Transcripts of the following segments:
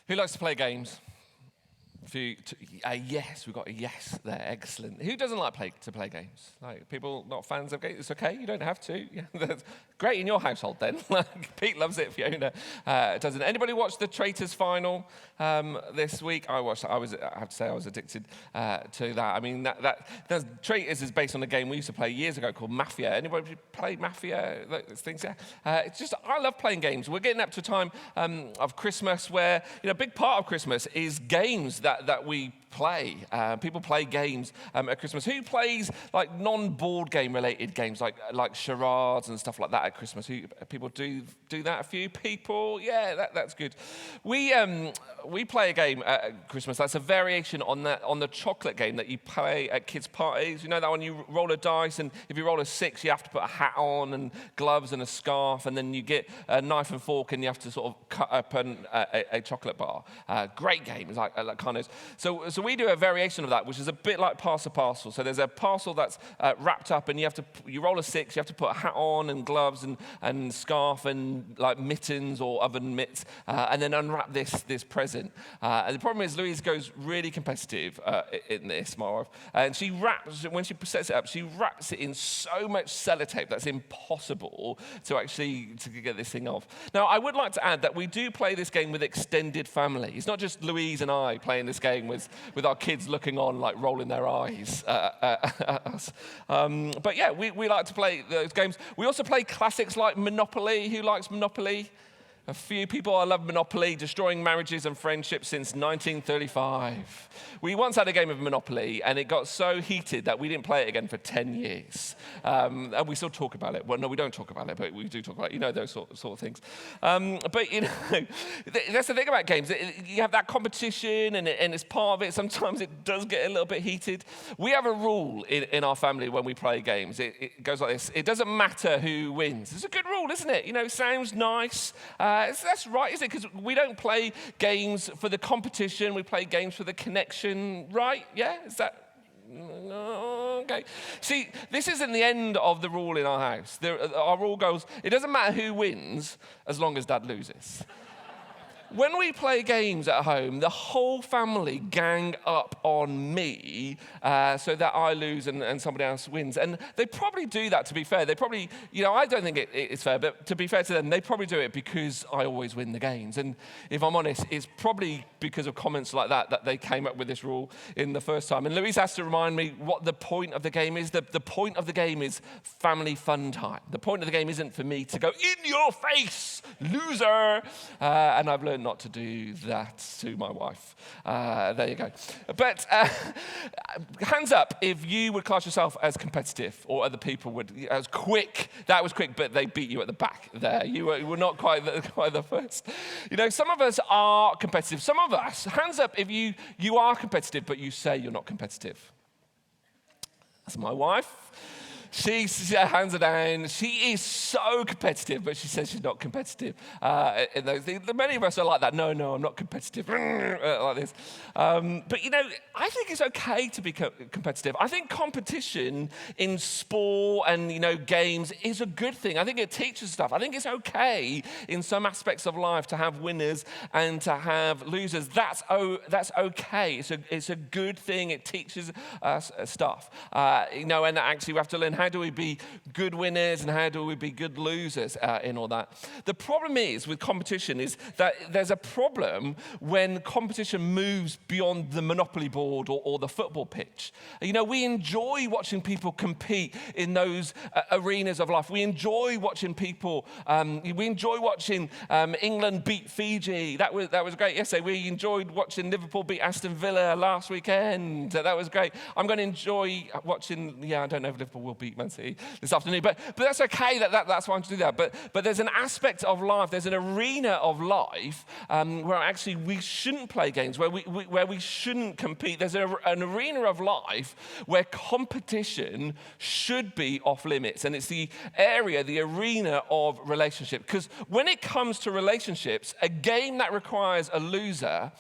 Who likes to play games? Yes, we've got a yes there. Excellent. Who doesn't like to play games? Like people not fans of games? It's okay. You don't have to. Yeah, that's great in your household then. Like Pete loves it. Fiona doesn't. Anybody watch the Traitors final this week? I watched. I have to say I was addicted to that. I mean that Traitors is based on a game we used to play years ago called Mafia. Anybody play Mafia? Those things. Yeah. It's just I love playing games. We're getting up to a time of Christmas where a big part of Christmas is games that we play. People play games at Christmas. Who plays like non-board game related games like charades and stuff like that at Christmas? People do that? A few people? Yeah, that's good. We play a game at Christmas that's a variation on the chocolate game that you play at kids' parties. You know that one you roll a dice, and if you roll a 6, you have to put a hat on and gloves and a scarf, and then you get a knife and fork and you have to sort of cut up a chocolate bar. Great game. It's like kind of. So we do a variation of that, which is a bit like pass a parcel. So there's a parcel that's wrapped up, and you roll a 6, you have to put a hat on and gloves and scarf and like mittens or oven mitts, and then unwrap this present. And the problem is Louise goes really competitive in this, my wife, and when she sets it up, she wraps it in so much sellotape that's impossible to get this thing off. Now, I would like to add that we do play this game with extended family. It's not just Louise and I playing this game with our kids looking on, like rolling their eyes at us. But yeah, we like to play those games. We also play classics like Monopoly. Who likes Monopoly? A few people. I love Monopoly, destroying marriages and friendships since 1935. We once had a game of Monopoly, and it got so heated that we didn't play it again for 10 years. And we still talk about it. Well, no, we don't talk about it, but we do talk about it. Those sort of things. But, that's the thing about games. You have that competition, and it's part of it. Sometimes it does get a little bit heated. We have a rule in our family when we play games. It goes like this. It doesn't matter who wins. It's a good rule, isn't it? It sounds nice. That's right, isn't it? Because we don't play games for the competition. We play games for the connection, right? Yeah? Is that... Okay. See, this isn't the end of the rule in our house. Our rule goes, it doesn't matter who wins as long as Dad loses. When we play games at home, the whole family gang up on me so that I lose and somebody else wins. And they probably do that, to be fair. They probably, I don't think it's fair, but to be fair to them, they probably do it because I always win the games. And if I'm honest, it's probably because of comments like that they came up with this rule in the first time. And Louise has to remind me what the point of the game is. The point of the game is family fun time. The point of the game isn't for me to go, in your face, loser. And I've learned not to do that to my wife. There you go. But hands up if you would class yourself as competitive, or other people would, as quick. That was quick, but they beat you at the back there. You were not quite the first. Some of us are competitive. Some of us, hands up if you are competitive, but you say you're not competitive. That's my wife. She hands her down. She is so competitive, but she says she's not competitive. In those things. Many of us are like that. No, I'm not competitive. Like this. But I think it's okay to be competitive. I think competition in sport and games is a good thing. I think it teaches stuff. I think it's okay in some aspects of life to have winners and to have losers. That's okay. It's a good thing. It teaches us stuff. And actually we have to learn how do we be good winners and how do we be good losers in all that. The problem is with competition is that there's a problem when competition moves beyond the Monopoly board or the football pitch. We enjoy watching people compete in those arenas of life. We enjoy watching people, we enjoy watching England beat Fiji. That was great yesterday. We enjoyed watching Liverpool beat Aston Villa last weekend. That was great. I'm going to enjoy watching, I don't know if Liverpool will beat Man City this afternoon, but that's okay. That's why I'm to do that. But there's an aspect of life, there's an arena of life where actually we shouldn't play games, where we shouldn't compete. There's an arena of life where competition should be off limits, and it's the arena of relationship. Because when it comes to relationships, a game that requires a loser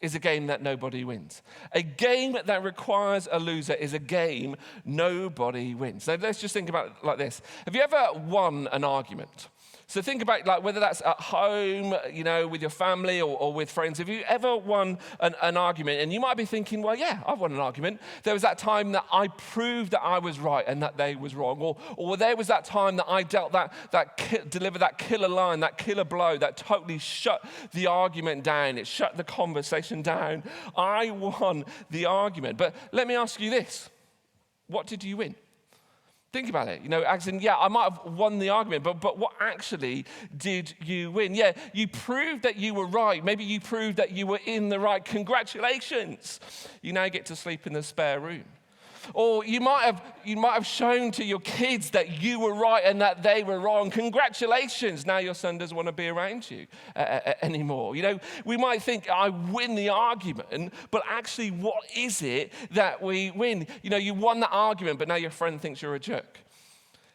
is a game that nobody wins. A game that requires a loser is a game nobody wins. So let's just think about it like this. Have you ever won an argument? So think about like whether that's at home, with your family or with friends. Have you ever won an argument? And you might be thinking, well, yeah, I've won an argument. There was that time that I proved that I was right and that they was wrong. Or there was that time that I delivered that killer line, that killer blow that totally shut the argument down. It shut the conversation down. I won the argument. But let me ask you this. What did you win? Think about it. As in, yeah, I might have won the argument, but what actually did you win? Yeah, you proved that you were right. Maybe you proved that you were in the right. Congratulations. You now get to sleep in the spare room. Or you might have shown to your kids that you were right and that they were wrong. Congratulations. Now your son doesn't want to be around you anymore. We might think I win the argument, but actually what is it that we win? You won the argument, but now your friend thinks you're a jerk.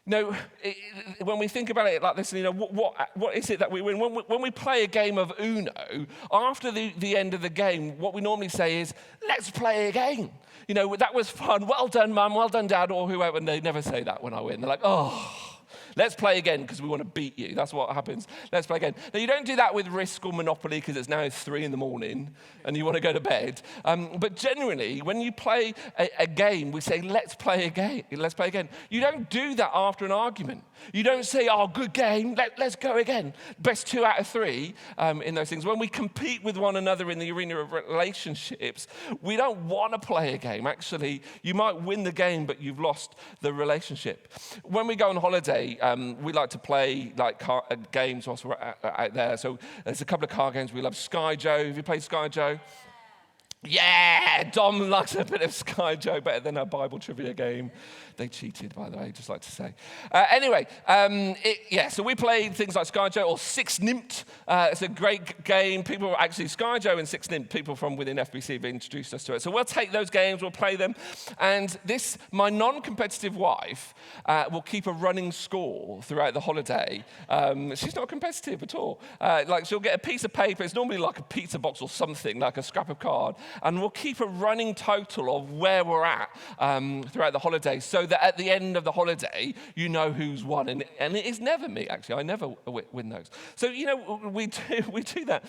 When we think about it like this, what is it that we win? When we play a game of Uno, after the end of the game, what we normally say is, let's play again. That was fun. Well done, Mum. Well done, Dad, or whoever. And they never say that when I win. They're like, oh, let's play again because we want to beat you. That's what happens. Let's play again. Now, you don't do that with Risk or Monopoly because it's now 3 a.m. and you want to go to bed. But generally, when you play a game, we say, let's play again. Let's play again. You don't do that after an argument. You don't say, oh, good game, let's go again. Best 2 out of 3 in those things. When we compete with one another in the arena of relationships, we don't want to play a game. Actually, you might win the game, but you've lost the relationship. When we go on holiday, we like to play games whilst we're out there. So there's a couple of card games we love. Sky Joe. Have you played Sky Joe? Yeah, Dom likes a bit of Sky Joe better than a Bible trivia game. They cheated, by the way, just like to say. So we played things like Sky Joe or Six Nimmt. It's a great game. Sky Joe and Six Nimmt, people from within FBC have introduced us to it. So we'll take those games, we'll play them. And my non-competitive wife will keep a running score throughout the holiday. She's not competitive at all. She'll get a piece of paper. It's normally like a pizza box or something, like a scrap of card. And we'll keep a running total of where we're at throughout the holiday so that at the end of the holiday, you know who's won. And it is never me, actually. I never win those. So, we do that.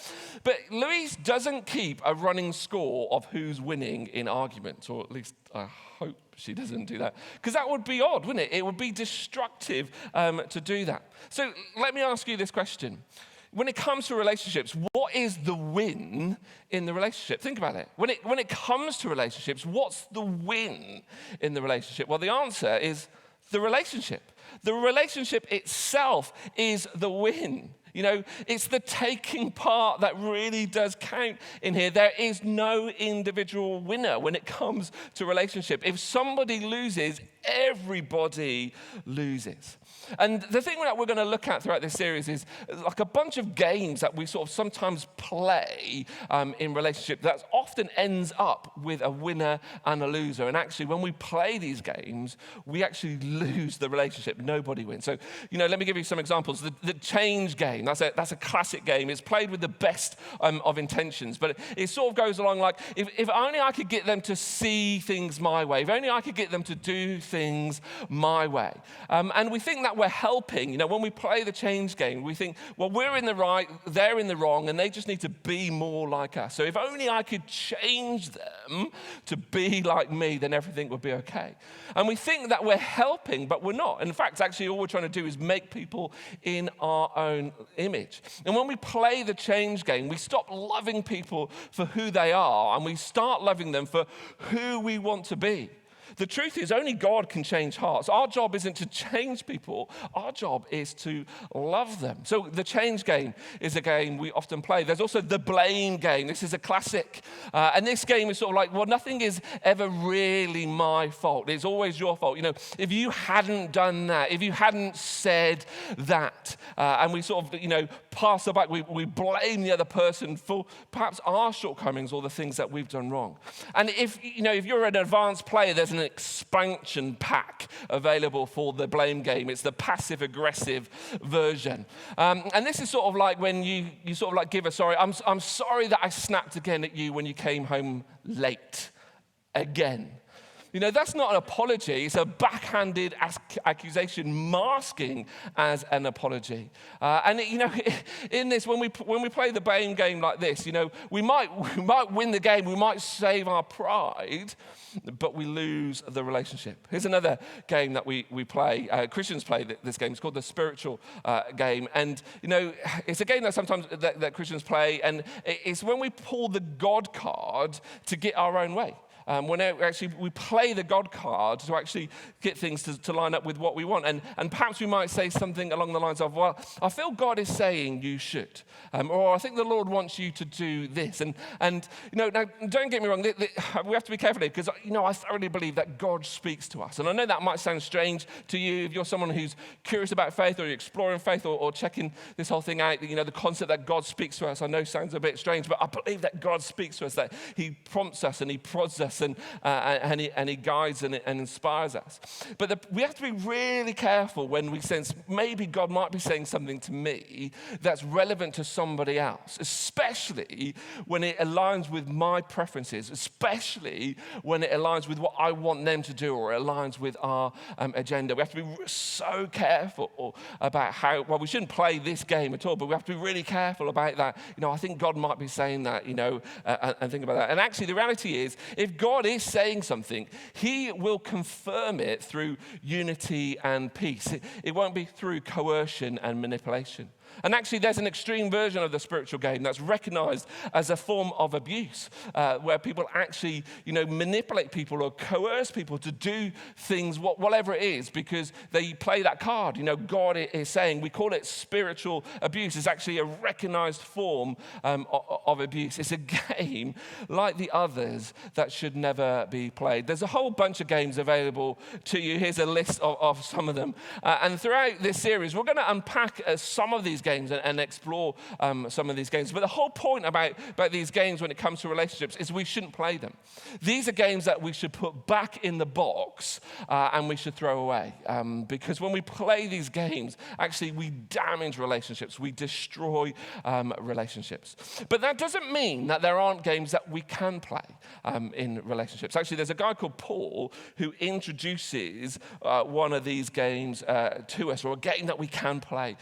But Louise doesn't keep a running score of who's winning in arguments, or at least I hope she doesn't do that. Because that would be odd, wouldn't it? It would be destructive to do that. So let me ask you this question. When it comes to relationships, what is the win in the relationship? Think about it. When it comes to relationships, what's the win in the relationship? Well, the answer is the relationship. The relationship itself is the win. It's the taking part that really does count in here. There is no individual winner when it comes to relationship. If somebody loses, everybody loses. And the thing that we're going to look at throughout this series is like a bunch of games that we sort of sometimes play in relationship that often ends up with a winner and a loser. And actually, when we play these games, we actually lose the relationship. Nobody wins. So, let me give you some examples. The change game, that's a classic game. It's played with the best of intentions. But it sort of goes along like, if only I could get them to see things my way. If only I could get them to do things my way. And we think that we're helping. When we play the change game, we think, well, we're in the right, they're in the wrong, and they just need to be more like us. So if only I could change them to be like me, then everything would be okay. And we think that we're helping, but we're not. In fact, actually, all we're trying to do is make people in our own image. And when we play the change game, we stop loving people for who they are, and we start loving them for who we want to be. The truth is, only God can change hearts. Our job isn't to change people. Our job is to love them. So the change game is a game we often play. There's also the blame game. This is a classic. And this game is sort of like, well, nothing is ever really my fault. It's always your fault. If you hadn't done that, if you hadn't said that, and we sort of, pass it back, we blame the other person for perhaps our shortcomings or the things that we've done wrong. And if you're an advanced player, there's an expansion pack available for the blame game. It's the passive-aggressive version. And this is sort of like when you sort of like give a sorry. I'm sorry that I snapped again at you when you came home late again. You know, that's not an apology. It's a backhanded accusation masking as an apology. In this, when we play the blame game like this, you know, we might win the game, we might save our pride, but we lose the relationship. Here's another game that we play. Christians play this game. It's called the spiritual game. And, you know, it's a game that sometimes that Christians play, and it's when we pull the God card to get our own way. When actually we play the God card to actually get things to line up with what we want. And perhaps we might say something along the lines of, well, I feel God is saying you should. Or I think the Lord wants you to do this. And you know, now don't get me wrong, we have to be careful here because, you know, I thoroughly believe that God speaks to us. And I know that might sound strange to you if you're someone who's curious about faith or you're exploring faith or checking this whole thing out. You know, the concept that God speaks to us, I know sounds a bit strange, but I believe that God speaks to us, that he prompts us and he prods us and he guides and inspires us. But we have to be really careful when we sense maybe God might be saying something to me that's relevant to somebody else, especially when it aligns with my preferences, especially when it aligns with what I want them to do or it aligns with our agenda. We have to be so careful about well, we shouldn't play this game at all, but we have to be really careful about that. You know, I think God might be saying that, you know, and think about that. And actually, the reality is, if God is saying something, he will confirm it through unity and peace. It won't be through coercion and manipulation. And actually, there's an extreme version of the spiritual game that's recognized as a form of abuse, where people actually, you know, manipulate people or coerce people to do things, whatever it is, because they play that card. You know, God is saying, we call it spiritual abuse. It's actually a recognized form of abuse. It's a game like the others that should never be played. There's a whole bunch of games available to you. Here's a list of some of them. And throughout this series, we're going to unpack some of these games and explore some of these games. But the whole point about these games when it comes to relationships is we shouldn't play them. These are games that we should put back in the box and we should throw away. Because when we play these games, actually we damage relationships. We destroy relationships. But that doesn't mean that there aren't games that we can play in relationships. Actually, there's a guy called Paul who introduces one of these games to us, or a game that we can play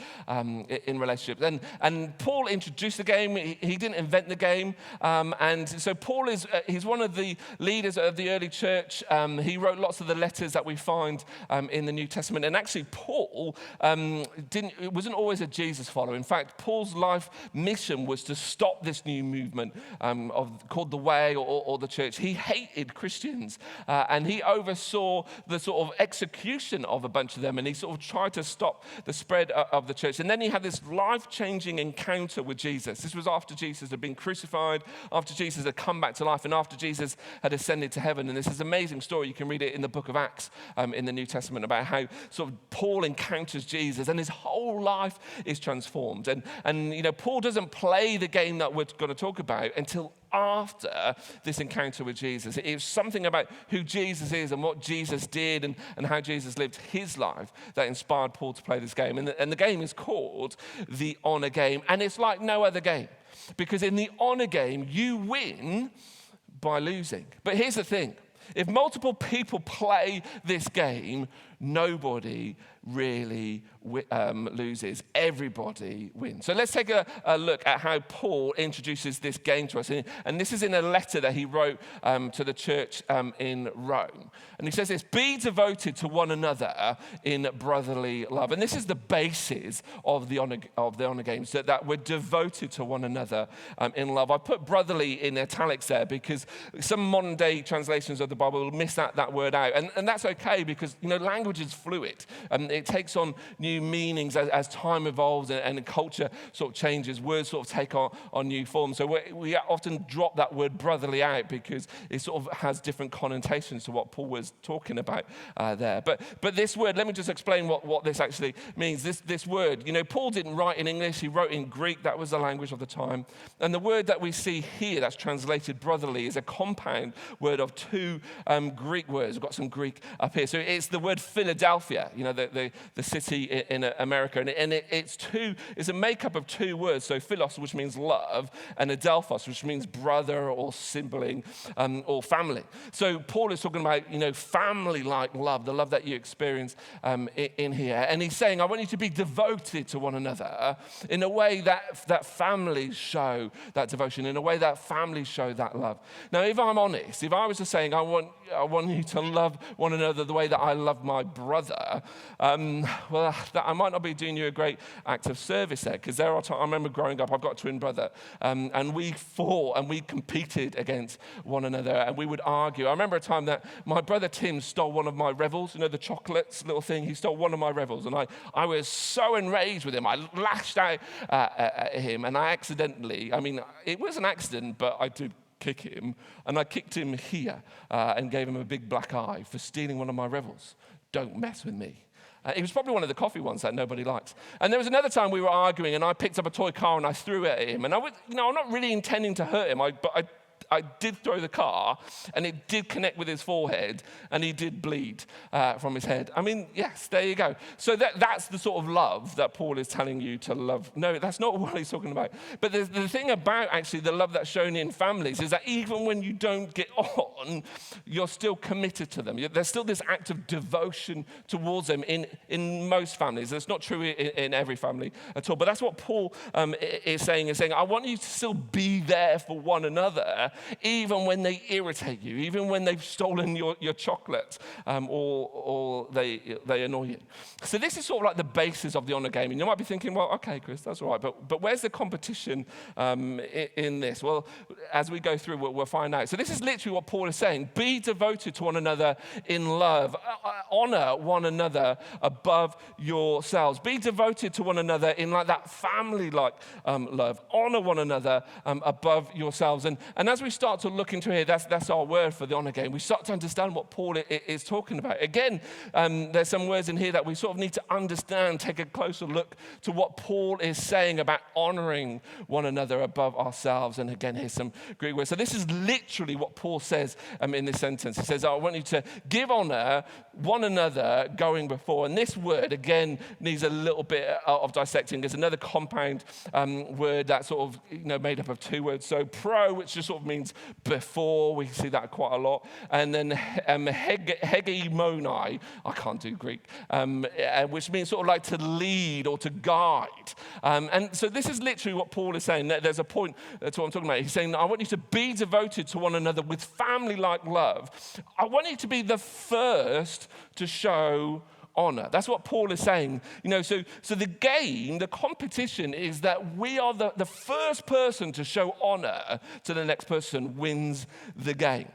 in relationships. And Paul introduced the game. He didn't invent the game. And so Paul he's one of the leaders of the early church. He wrote lots of the letters that we find in the New Testament. And actually, Paul wasn't always a Jesus follower. In fact, Paul's life mission was to stop this new movement called the Way or the church. He hated Christians, and he oversaw the sort of execution of a bunch of them, and he sort of tried to stop the spread of the church. And then he had this life-changing encounter with Jesus. This was after Jesus had been crucified, after Jesus had come back to life, and after Jesus had ascended to heaven. And this is an amazing story. You can read it in the book of Acts in the New Testament about how sort of Paul encounters Jesus, and his whole life is transformed. And you know, Paul doesn't play the game that we're going to talk about until after this encounter with Jesus. It was something about who Jesus is and what Jesus did and how Jesus lived his life that inspired Paul to play this game. And the game is called the honor game. And it's like no other game. Because in the honor game, you win by losing. But here's the thing. If multiple people play this game, nobody really loses. Everybody wins. So let's take a look at how Paul introduces this game to us. And this is in a letter that he wrote to the church in Rome. And he says this: be devoted to one another in brotherly love. And this is the basis of the honor games, that we're devoted to one another in love. I put brotherly in italics there because some modern day translations of the Bible will miss that word out. And that's okay, because, you know, language language is fluid. It takes on new meanings as time evolves and culture sort of changes. Words sort of take on new forms. So we often drop that word brotherly out because it sort of has different connotations to what Paul was talking about there. But this word, let me just explain what this actually means. This word, Paul didn't write in English, he wrote in Greek. That was the language of the time. And the word that we see here that's translated brotherly is a compound word of two Greek words. We've got some Greek up here. So it's the word Philadelphia, the city in America. And it's a makeup of two words. So philos, which means love, and adelphos, which means brother or sibling or family. So Paul is talking about, family-like love, the love that you experience in here. And he's saying, I want you to be devoted to one another in a way that families show that devotion, in a way that families show that love. Now, if I'm honest, if I was just saying, I want you to love one another the way that I love my brother, I might not be doing you a great act of service there, because there are times, I remember growing up, I've got a twin brother, and we fought and we competed against one another, and we would argue. I remember a time that my brother Tim stole one of my Revels, the chocolates little thing. He stole one of my Revels, and I was so enraged with him. I lashed out at him, and I accidentally, it was an accident, but I did kick him, and I kicked him here and gave him a big black eye for stealing one of my Revels. Don't mess with me. It was probably one of the coffee ones that nobody liked. And there was another time we were arguing, and I picked up a toy car and I threw it at him. And I'm not really intending to hurt him, but I did throw the car, and it did connect with his forehead, and he did bleed from his head. Yes, there you go. So that's the sort of love that Paul is telling you to love. No, that's not what he's talking about. But the thing about actually the love that's shown in families is that even when you don't get on, you're still committed to them. There's still this act of devotion towards them in most families. That's not true in every family at all. But that's what Paul is saying, I want you to still be there for one another, even when they irritate you, even when they've stolen your chocolates or they annoy you. So this is sort of like the basis of the honor game. And you might be thinking, well, okay, Chris, that's all right. But where's the competition in this? Well, as we go through, we'll find out. So this is literally what Paul is saying. Be devoted to one another in love. Honor one another above yourselves. Be devoted to one another in like that family-like love. Honor one another above yourselves. And as we start to look into here, that's our word for the honor game. We start to understand what Paul is talking about. Again, there's some words in here that we sort of need to understand, take a closer look to what Paul is saying about honoring one another above ourselves. And again, here's some Greek words. So this is literally what Paul says in this sentence. He says, I want you to give honor one another going before. And this word, again, needs a little bit of dissecting. There's another compound word that's sort of made up of two words. So pro, which just sort of means before. We see that quite a lot. And then hegemoni, I can't do Greek, which means sort of like to lead or to guide. And so this is literally what Paul is saying. There's a point to what I'm talking about. He's saying, I want you to be devoted to one another with family-like love. I want you to be the first to show honor. That's what Paul is saying. So the game, the competition is that we are the first person to show honor to the next person wins the game.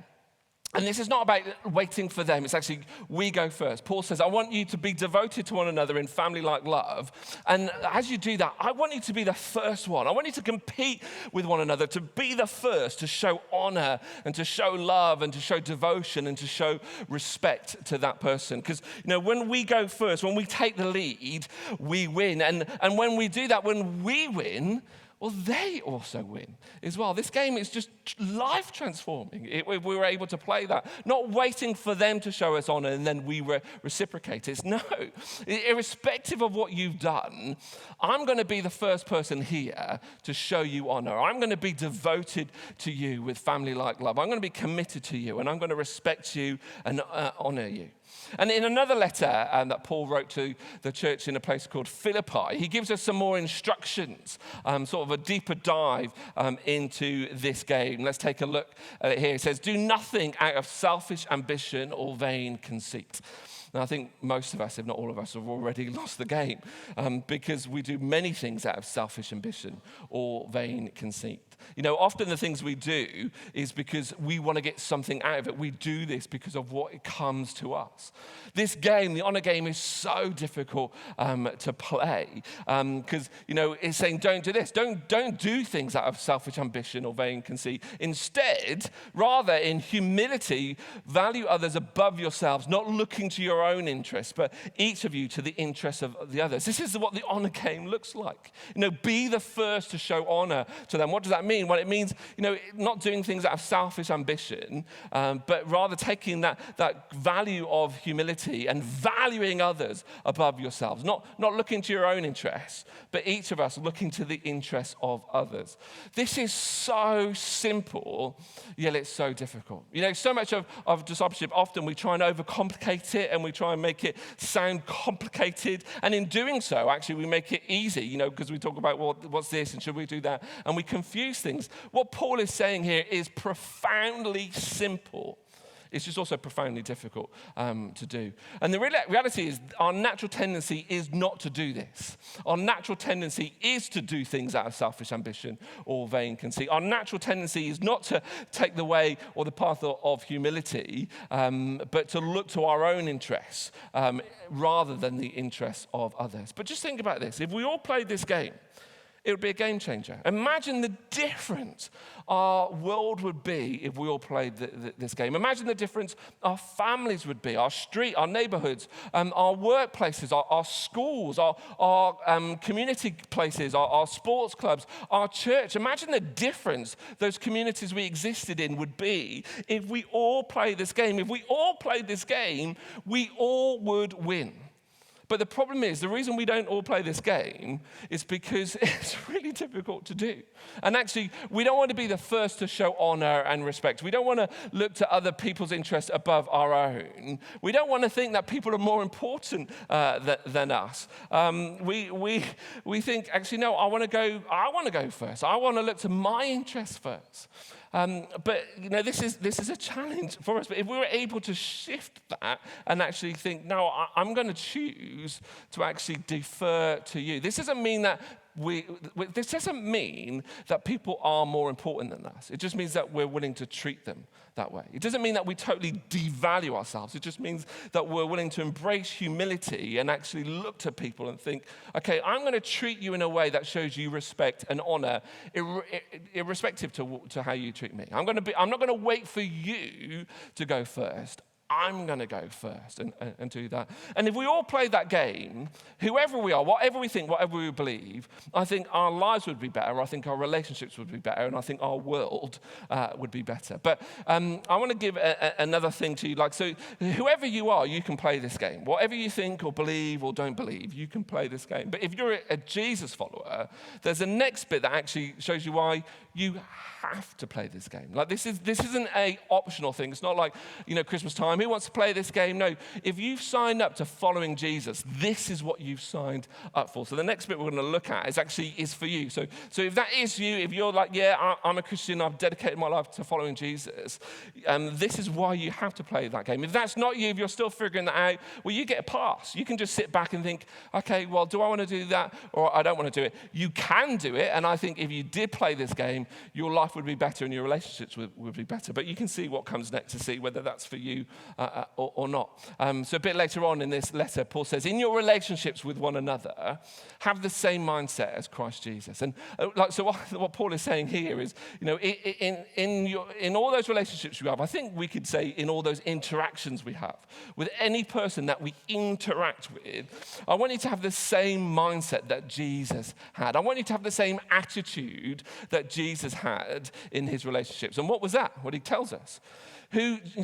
And this is not about waiting for them. It's actually, we go first. Paul says, I want you to be devoted to one another in family-like love. And as you do that, I want you to be the first one. I want you to compete with one another, to be the first, to show honor and to show love and to show devotion and to show respect to that person. Because, when we go first, when we take the lead, we win. And when we do that, when we win, well, they also win as well. This game is just life transforming. We were able to play that, not waiting for them to show us honor and then we reciprocate it. No, irrespective of what you've done, I'm going to be the first person here to show you honor. I'm going to be devoted to you with family-like love. I'm going to be committed to you, and I'm going to respect you and honor you. And in another letter that Paul wrote to the church in a place called Philippi, he gives us some more instructions, sort of a deeper dive into this game. Let's take a look at it here. It says, do nothing out of selfish ambition or vain conceit. And I think most of us, if not all of us, have already lost the game because we do many things out of selfish ambition or vain conceit. Often the things we do is because we want to get something out of it. We do this because of what it comes to us. This game, the honor game, is so difficult to play because, it's saying don't do this. Don't do things out of selfish ambition or vain conceit. Instead, rather in humility, value others above yourselves, not looking to your own interests, but each of you to the interests of the others. This is what the honor game looks like. Be the first to show honor to them. What does that mean? Well, it means, not doing things out of selfish ambition, but rather taking that value of humility and valuing others above yourselves. Not looking to your own interests, but each of us looking to the interests of others. This is so simple, yet it's so difficult. So much of discipleship, often we try and overcomplicate it and we try and make it sound complicated. And in doing so, actually, we make it easy, because we talk about, well, what's this and should we do that? And we confuse things. What Paul is saying here is profoundly simple. It's just also profoundly difficult to do. And the reality is our natural tendency is not to do this. Our natural tendency is to do things out of selfish ambition or vain conceit. Our natural tendency is not to take the way or the path of humility, but to look to our own interests rather than the interests of others. But just think about this. If we all played this game, it would be a game changer. Imagine the difference our world would be if we all played this game. Imagine the difference our families would be, our street, our neighborhoods, our workplaces, our schools, our community places, our sports clubs, our church. Imagine the difference those communities we existed in would be if we all played this game. If we all played this game, we all would win. But the problem is, the reason we don't all play this game is because it's really difficult to do. And actually, we don't want to be the first to show honor and respect. We don't want to look to other people's interests above our own. We don't want to think that people are more important than us. We think, actually, no, I want to go first. I want to look to my interests first. But this is a challenge for us. But if we were able to shift that and actually think, no, I'm going to choose to actually defer to you. This doesn't mean that people are more important than us. It just means that we're willing to treat them that way. It doesn't mean that we totally devalue ourselves. It just means that we're willing to embrace humility and actually look to people and think, okay, I'm going to treat you in a way that shows you respect and honor, irrespective to how you treat me. I'm not going to wait for you to go first. I'm going to go first and do that. And if we all played that game, whoever we are, whatever we think, whatever we believe, I think our lives would be better. I think our relationships would be better. And I think our world would be better. But I want to give another thing to you. So whoever you are, you can play this game. Whatever you think or believe or don't believe, you can play this game. But if you're a Jesus follower, there's a next bit that actually shows you why you have to play this game. This isn't a optional thing. It's not like, Christmas time. Who wants to play this game? No. If you've signed up to following Jesus, this is what you've signed up for. So the next bit we're going to look at is for you. So if that is you, if you're like, yeah, I'm a Christian, I've dedicated my life to following Jesus, this is why you have to play that game. If that's not you, if you're still figuring that out, well, you get a pass. You can just sit back and think, okay, well, do I want to do that or I don't want to do it? You can do it, and I think if you did play this game, your life would be better and your relationships would be better. But you can see what comes next to see whether that's for you or not. So a bit later on in this letter, Paul says, in your relationships with one another, have the same mindset as Christ Jesus. And what Paul is saying here is, in all those relationships we have, I think we could say in all those interactions we have with any person that we interact with, I want you to have the same mindset that Jesus had. I want you to have the same attitude that Jesus had in his relationships. And what was that? What he tells us.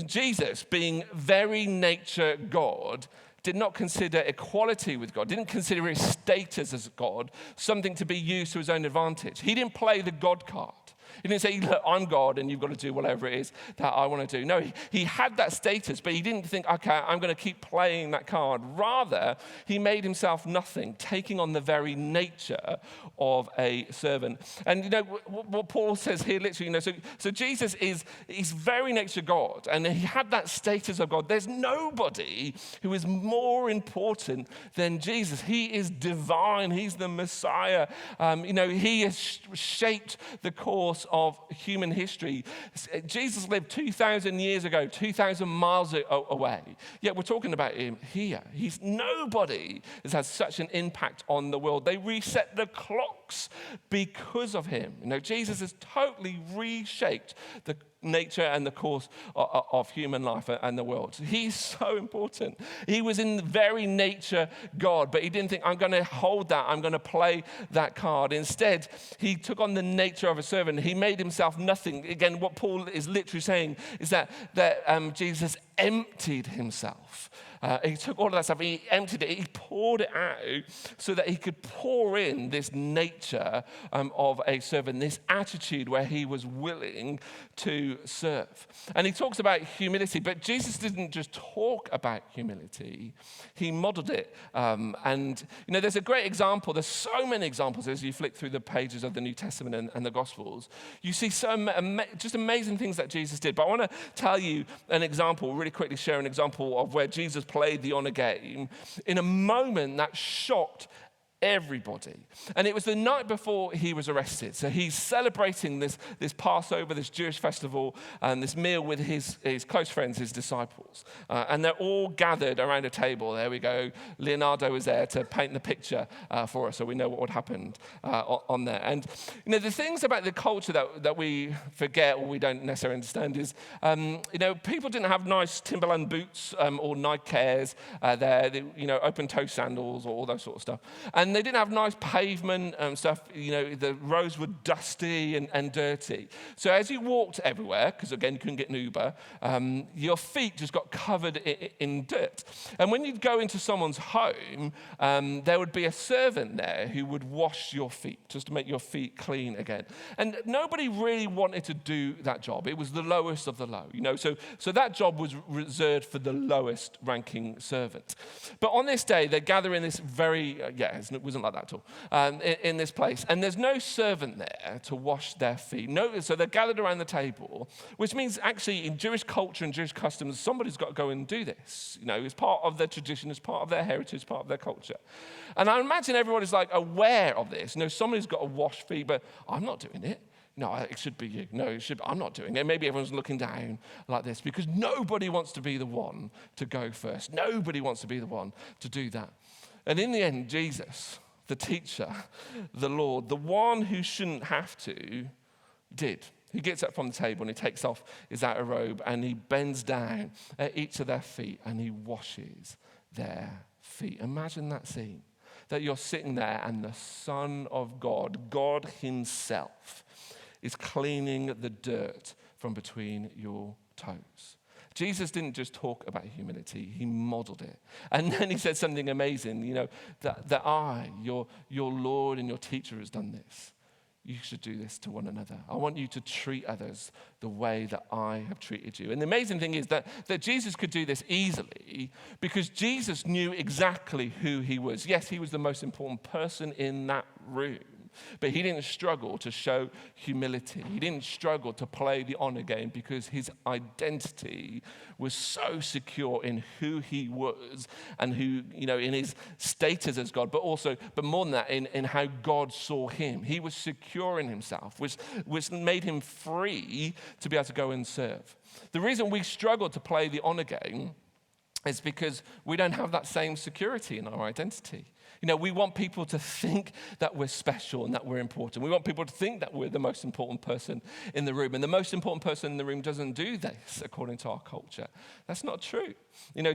Jesus, being very nature God, did not consider equality with God, didn't consider his status as God something to be used to his own advantage. He didn't play the God card. He didn't say, look, I'm God and you've got to do whatever it is that I want to do. No, he had that status, but he didn't think, okay, I'm going to keep playing that card. Rather, he made himself nothing, taking on the very nature of a servant. And what Paul says here, literally, so Jesus he's very nature God, and he had that status of God. There's nobody who is more important than Jesus. He is divine. He's the Messiah. He has shaped the course of human history. Jesus lived 2,000 years ago, 2,000 miles away. Yet we're talking about him here. Nobody has had such an impact on the world. They reset the clocks because of him. Jesus has totally reshaped the nature and the course of human life and the world. He's so important. He was in the very nature God, but he didn't think, I'm going to hold that, I'm going to play that card. Instead, he took on the nature of a servant. He made himself nothing. Again, what Paul is literally saying is that Jesus emptied himself. He took all of that stuff, he emptied it, he poured it out so that he could pour in this nature of a servant, this attitude where he was willing to serve. And he talks about humility, but Jesus didn't just talk about humility, he modeled it. There's a great example, there's so many examples as you flick through the pages of the New Testament and the Gospels. You see just amazing things that Jesus did. But I want to tell you an example, really quickly share an example of where Jesus played the honor game in a moment that shocked everybody. And it was the night before he was arrested. So he's celebrating this Passover, this Jewish festival, and this meal with his close friends, his disciples. And they're all gathered around a table. There we go. Leonardo was there to paint the picture for us so we know what happened on there. And the things about the culture that we forget or we don't necessarily understand is, people didn't have nice Timberland boots or Nike Airs there, open-toe sandals or all that sort of stuff. And they didn't have nice pavement and stuff. The roads were dusty and dirty. So as you walked everywhere, because again, you couldn't get an Uber, your feet just got covered in dirt. And when you'd go into someone's home, there would be a servant there who would wash your feet, just to make your feet clean again. And nobody really wanted to do that job. It was the lowest of the low, So that job was reserved for the lowest ranking servant. But on this day, they gather in this it wasn't like that at all, in this place. And there's no servant there to wash their feet. So they're gathered around the table, which means actually in Jewish culture and Jewish customs, somebody's got to go and do this. It's part of their tradition, it's part of their heritage, part of their culture. And I imagine everybody's aware of this. Somebody's got to wash feet, but I'm not doing it. No, it should be you. No, I'm not doing it. Maybe everyone's looking down like this because nobody wants to be the one to go first. Nobody wants to be the one to do that. And in the end, Jesus, the teacher, the Lord, the one who shouldn't have to, did. He gets up from the table and he takes off his outer robe and he bends down at each of their feet and he washes their feet. Imagine that scene, that you're sitting there and the Son of God, God himself, is cleaning the dirt from between your toes. Jesus didn't just talk about humility, he modeled it. And then he said something amazing, that I, your Lord and your teacher has done this. You should do this to one another. I want you to treat others the way that I have treated you. And the amazing thing is that Jesus could do this easily because Jesus knew exactly who he was. Yes, he was the most important person in that room. But he didn't struggle to show humility. He didn't struggle to play the honor game because his identity was so secure in who he was and who, in his status as God, but more than that, in how God saw him. He was secure in himself, which made him free to be able to go and serve. The reason we struggle to play the honor game is because we don't have that same security in our identity. We want people to think that we're special and that we're important. We want people to think that we're the most important person in the room. And the most important person in the room doesn't do this according to our culture. That's not true.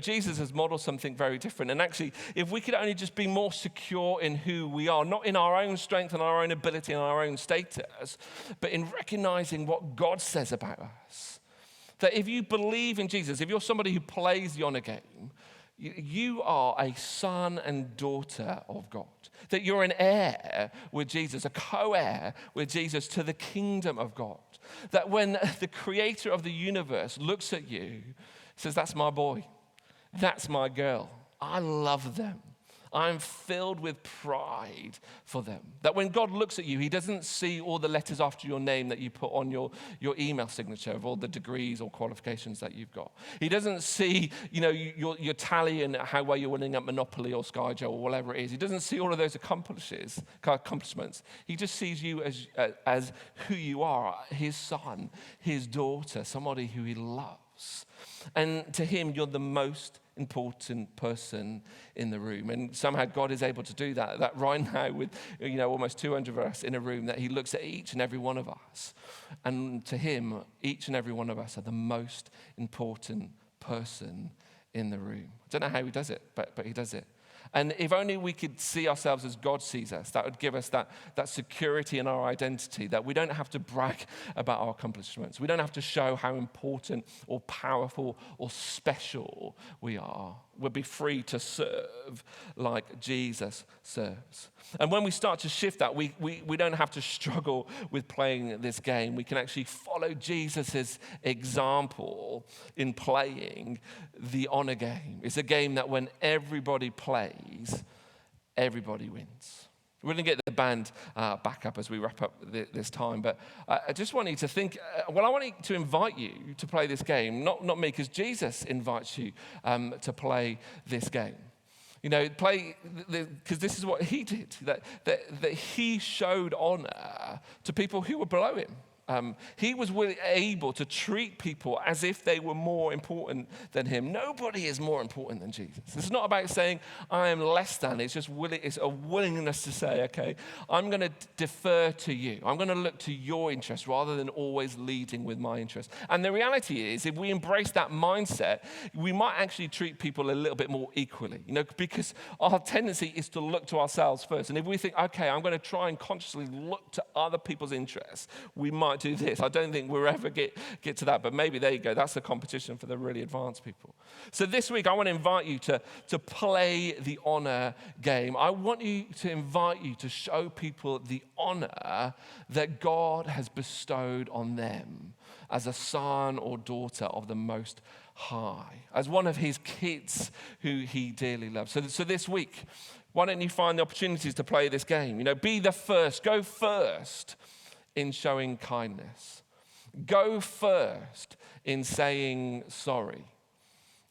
Jesus has modeled something very different. And actually, if we could only just be more secure in who we are, not in our own strength and our own ability and our own status, but in recognizing what God says about us. That if you believe in Jesus, if you're somebody who plays the honor game, You are a son and daughter of God. That you're an heir with Jesus, a co-heir with Jesus to the kingdom of God. That when the creator of the universe looks at you, says, that's my boy, that's my girl, I love them. I'm filled with pride for them. That when God looks at you, he doesn't see all the letters after your name that you put on your email signature of all the degrees or qualifications that you've got. He doesn't see, your tally and how well you're winning at Monopoly or Skyjo or whatever it is. He doesn't see all of those accomplishments. He just sees you as who you are, his son, his daughter, somebody who he loves. And to him, you're the most important person in the room. And somehow God is able to do that right now with almost 200 of us in a room, that he looks at each and every one of us. And to him, each and every one of us are the most important person in the room. I don't know how he does it, but he does it. And if only we could see ourselves as God sees us, that would give us that security in our identity, that we don't have to brag about our accomplishments. We don't have to show how important or powerful or special we are. We'll be free to serve like Jesus serves. And when we start to shift that, we don't have to struggle with playing this game. We can actually follow Jesus' example in playing the honor game. It's a game that when everybody plays, everybody wins. We're going to get the band back up as we wrap up this time, but I just want you to think, I want to invite you to play this game, not me, because Jesus invites you to play this game. Play, because this is what he did, that he showed honor to people who were below him. He was able to treat people as if they were more important than him. Nobody is more important than Jesus. It's not about saying, I am less than. It's just it's a willingness to say, okay, I'm going to defer to you. I'm going to look to your interests rather than always leading with my interests. And the reality is, if we embrace that mindset, we might actually treat people a little bit more equally, because our tendency is to look to ourselves first. And if we think, okay, I'm going to try and consciously look to other people's interests, we might do this. I don't think we'll ever get to that, but maybe there you go. That's the competition for the really advanced people. So this week, I want to invite you to play the honor game. I want to invite you to show people the honor that God has bestowed on them as a son or daughter of the Most High, as one of his kids who he dearly loves. So this week, why don't you find the opportunities to play this game? Be the first, go first in showing kindness. Go first in saying sorry.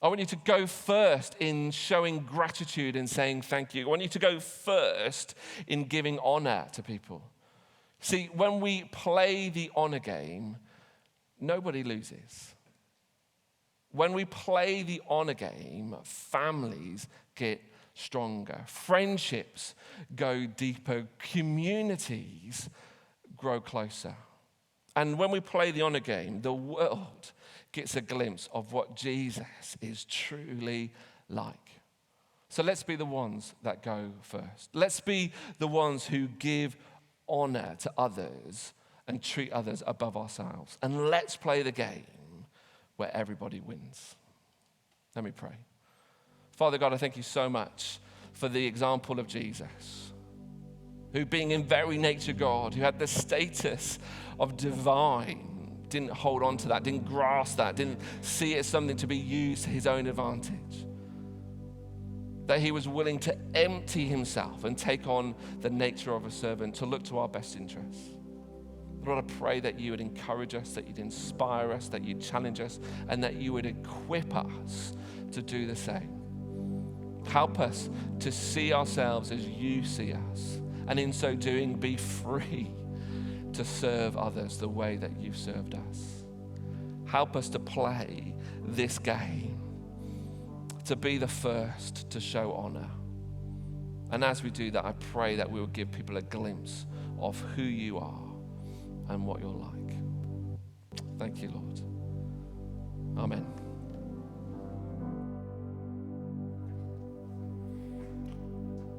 I want you to go first in showing gratitude and saying thank you. I want you to go first in giving honor to people. See, when we play the honor game, nobody loses. When we play the honor game, families get stronger. Friendships go deeper. Communities grow closer. And when we play the honor game, the world gets a glimpse of what Jesus is truly like. So let's be the ones that go first. Let's be the ones who give honor to others and treat others above ourselves. And let's play the game where everybody wins. Let me pray. Father God, I thank you so much for the example of Jesus, who being in very nature God, who had the status of divine, didn't hold on to that, didn't grasp that, didn't see it as something to be used to his own advantage. That he was willing to empty himself and take on the nature of a servant to look to our best interests. Lord, I pray that you would encourage us, that you'd inspire us, that you'd challenge us, and that you would equip us to do the same. Help us to see ourselves as you see us, and in so doing, be free to serve others the way that you've served us. Help us to play this game, to be the first to show honor. And as we do that, I pray that we will give people a glimpse of who you are and what you're like. Thank you, Lord. Amen.